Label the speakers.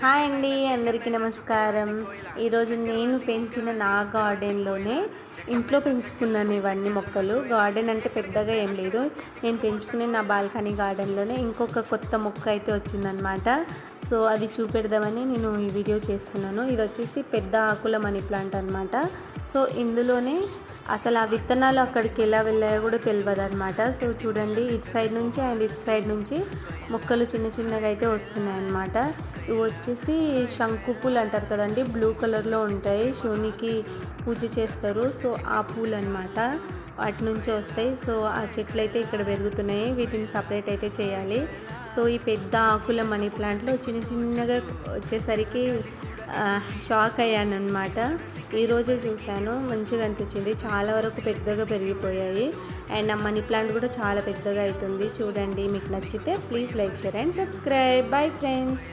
Speaker 1: Hi అండి, అందరికీ నమస్కారం. ఈరోజు నేను పెంచిన నా గార్డెన్లోనే ఇంట్లో పెంచుకున్నాను ఇవన్నీ మొక్కలు. గార్డెన్ అంటే పెద్దగా ఏం లేదు, నేను పెంచుకునే నా బాల్కనీ గార్డెన్లోనే ఇంకొక కొత్త మొక్క అయితే వచ్చిందనమాట. సో అది చూపెడదామని నేను ఈ వీడియో చేస్తున్నాను. ఇది వచ్చేసి పెద్ద ఆకుల మనీ ప్లాంట్ అనమాట. సో ఇందులోనే అసలు ఆ విత్తనాలు అక్కడికి ఎలా వెళ్ళాయో కూడా తెలియదు అనమాట. సో చూడండి, ఇటు సైడ్ నుంచి అండ్ ఇటు సైడ్ నుంచి మొక్కలు చిన్న చిన్నగా అయితే వస్తున్నాయి అన్నమాట. ఇవి వచ్చేసి శంకు పూలు అంటారు కదండి, బ్లూ కలర్లో ఉంటాయి, శివునికి పూజ చేస్తారు. సో ఆ పూలు అనమాట, వాటి నుంచి వస్తాయి. సో ఆ చెట్లు అయితే ఇక్కడ పెరుగుతున్నాయి, వీటిని సపరేట్ అయితే చేయాలి. సో ఈ పెద్ద ఆకుల మనీ ప్లాంట్లో చిన్న చిన్నగా వచ్చేసరికి షాక్ అయ్యాను అనమాట. ఈరోజే చూశాను, మంచిగా అనిపించింది, చాలా వరకు పెద్దగా పెరిగిపోయాయి. అండ్ ఆ మనీ ప్లాంట్ కూడా చాలా పెద్దగా అవుతుంది. చూడండి, మీకు నచ్చితే please like, share and subscribe. Bye friends.